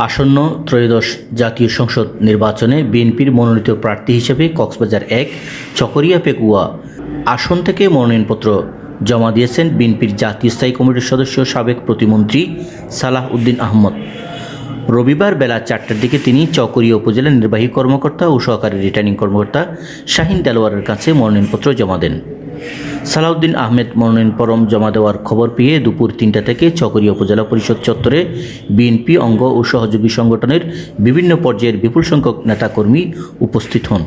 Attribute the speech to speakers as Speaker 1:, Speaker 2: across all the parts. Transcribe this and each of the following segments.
Speaker 1: আসন্ন ত্রয়োদশ জাতীয় সংসদ নির্বাচনে বিএনপির মনোনীত প্রার্থী হিসেবে কক্সবাজার ১ চকরিয়া পেকুয়া আসন থেকে মনোনয়নপত্র জমা দিয়েছেন বিএনপির জাতীয় স্থায়ী কমিটির সদস্য সাবেক প্রতিমন্ত্রী সালাহ উদ্দিন আহমদ। রবিবার বেলা ৪টার দিকে তিনি চকরিয়া উপজেলার নির্বাহী কর্মকর্তা ও সহকারী রিটার্নিং কর্মকর্তা শাহিন দেলোয়ারের কাছে মনোনয়নপত্র জমা দেন। সালাউদ্দিন আহমেদ মনোনয়নপত্র জমা দেওয়ার খবর পেয়ে দুপুর ৩টা থেকে চকরিয়া উপজেলা পরিষদ চত্বরে বিএনপি অঙ্গ ও সহযোগী সংগঠনের বিভিন্ন পর্যায়ের বিপুল সংখ্যক নেতাকর্মী উপস্থিত হন।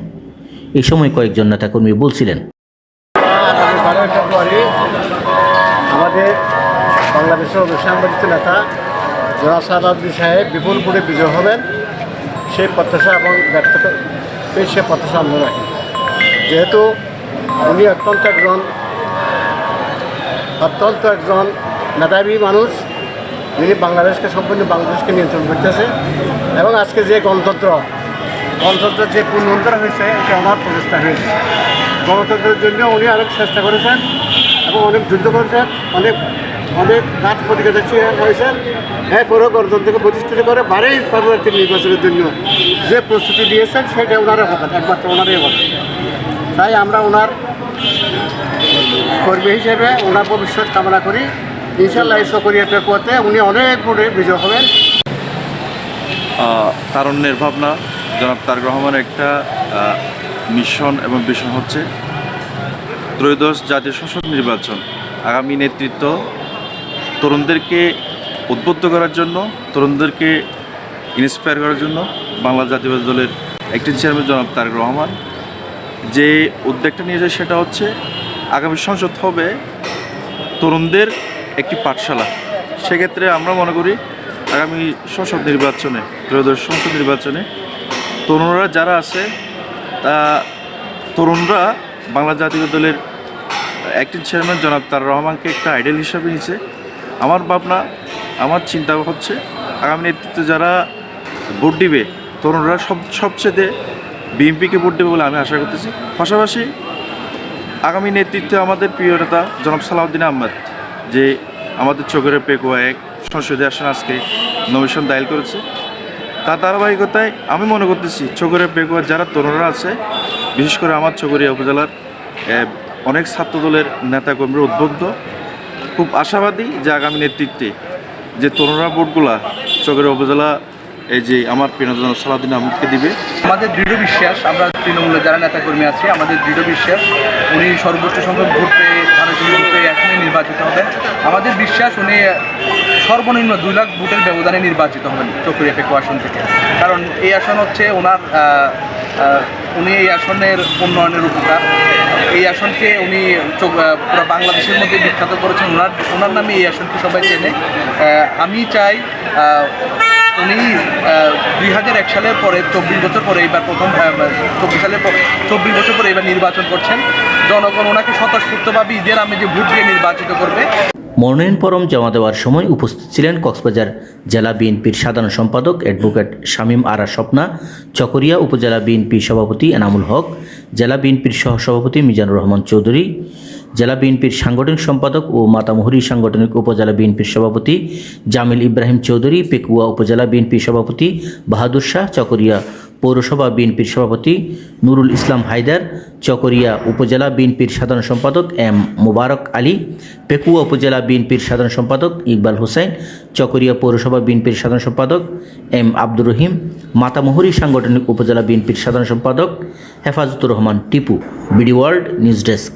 Speaker 1: এই সময় কয়েকজন নেতাকর্মী বলছিলেন,
Speaker 2: আমাদের বাংলাদেশের অভিসাংবাদিত নেতা জনাব সালাউদ্দিন সাহেব বিপুল ভোটে বিজয় হবেন সেই প্রত্যাশা এবং ব্যর্থতা সে প্রত্যাশা আমরা রাখি। যেহেতু উনি অত্যন্ত একজন মেধাবী মানুষ, যিনি সম্পূর্ণ বাংলাদেশকে নিয়ন্ত্রণ করতেছে এবং আজকে যে গণতন্ত্রের যে পুনরুদ্ধার হয়েছে এটা আমার প্রচেষ্টা হয়েছে। গণতন্ত্রের জন্য উনি অনেক চেষ্টা করেছেন এবং অনেক যুদ্ধ করেছেন, অনেক ঘাত প্রতিঘাত হয়েছেন। এরপরেও গণতন্ত্রকে প্রতিষ্ঠিত করে বারেই পরবর্তী নির্বাচনের জন্য যে প্রস্তুতি দিয়েছেন সেটা ওনারা হবেন, একমাত্র ওনারাই হবেন। তাই আমরা ওনার কর্মী হিসেবে ওনার ভবিষ্যৎ কামনা করি। ইনশাল্লাহ এই চকরিয়া পেকুয়াতে উনি অনেক ভোটে বিজয় হবেন।
Speaker 3: তারুণ্যের ভাবনা জনাব তারেক রহমানের একটা মিশন এবং ভিশন হচ্ছে ত্রয়োদশ জাতীয় সংসদ নির্বাচন। আগামী নেতৃত্ব তরুণদেরকে উদ্বুদ্ধ করার জন্য, তরুণদেরকে ইন্সপায়ার করার জন্য বাংলা জাতীয়বাদী দলের একটি চেয়ারম্যান জনাব তারেক রহমান যে উদ্যোগটা নিয়েছে সেটা হচ্ছে আগামী সংসদ হবে তরুণদের একটি পাঠশালা। সেক্ষেত্রে আমরা মনে করি আগামী সংসদ নির্বাচনে, ত্রয়োদশ সংসদ নির্বাচনে তরুণরা যারা আছে তরুণরা বাংলা জাতীয় দলের একটি চেয়ারম্যান জনাব তারেক রহমানকে একটা আইডল হিসাবে নিয়েছে। আমার ভাবনা, আমার চিন্তা হচ্ছে আগামী নেতৃত্বে যারা ভোট দিবে তরুণরা সবচেয়ে বিএনপিকে ভোট দেবে বলে আমি আশা করতেছি। পাশাপাশি আগামী নেতৃত্বে আমাদের প্রিয় নেতা জনাব সালাউদ্দিন আহমেদ যে আমাদের চকরিয়া পেকুয়া ১ সংসদীয় আসন আজকে নমিনেশন দায়ের করেছে, তার ধারাবাহিকতায় আমি মনে করতেছি চকরিয়া পেকুয়ার যারা তরুণরা আছে, বিশেষ করে আমার চকরিয়া উপজেলার অনেক ছাত্র দলের নেতাকর্মীরা উদ্বুদ্ধ, খুব আশাবাদী যে আগামী নেতৃত্বে যে তরুণরা ভোটগুলা চকরিয়া উপজেলা এই যে আমার প্রিয় নেতা সালাউদ্দিন আহমেদকে দিবে।
Speaker 4: আমাদের দৃঢ় বিশ্বাস, আমরা তৃণমূলের যারা নেতাকর্মী আছি আমাদের দৃঢ় বিশ্বাস উনি সর্বোচ্চ সংখ্যক ভোট পেয়ে এখনই নির্বাচিত হবেন। আমাদের বিশ্বাস উনি সর্বনিম্ন 2 লাখ ভোটের ব্যবধানে নির্বাচিত হবেন চকরিয়া পেকুয়া আসন থেকে। কারণ এই আসন হচ্ছে উনি এই আসনের উন্নয়নের উপকার, এই আসনকে উনি পুরো বাংলাদেশের মধ্যে বিখ্যাত করেছেন। ওনার নামে এই আসনকে সবাই চেনে। আমি চাই উনি 2001 সালের পরে 24 বছর পরে এবার প্রথম 24 বছর পরে এবার নির্বাচন করছেন। জনগণ ওনাকে স্বতঃস্ফূর্তভাবে ঈদের আমেজে ভোট দিয়ে নির্বাচিত করবে।
Speaker 1: মনোনয়নপত্র জমা দেওয়ার সময় উপস্থিত ছিলেন কক্সবাজার জেলা বিএনপির সাধারণ সম্পাদক অ্যাডভোকেট শামীম আরা স্বপ্না, চকরিয়া উপজেলা বিএনপির সভাপতি এনামুল হক, জেলা বিএনপির সহসভাপতি মিজানুর রহমান চৌধুরী, জেলা বিএনপির সাংগঠনিক সম্পাদক ও মাতামুহুরী সাংগঠনিক উপজেলা বিএনপির সভাপতি জামিল ইব্রাহিম চৌধুরী, পেকুয়া উপজেলা বিএনপির সভাপতি বাহাদুর শাহ, চকরিয়া পৌরসভা বিএনপির সভাপতি নুরুল ইসলাম হায়দার, চকরিয়া উপজেলা বিএনপির সাধারণ সম্পাদক এম মোবারক আলী, পেকুয়া উপজেলা বিএনপির সাধারণ সম্পাদক ইকবাল হোসেন, চকরিয়া পৌরসভা বিএনপির সাধারণ সম্পাদক এম আব্দুর রহিম, মাতামুহুরী সাংগঠনিক উপজেলা বিএনপির সাধারণ সম্পাদক Hefazatur Rahman Tipu. BD world news desk.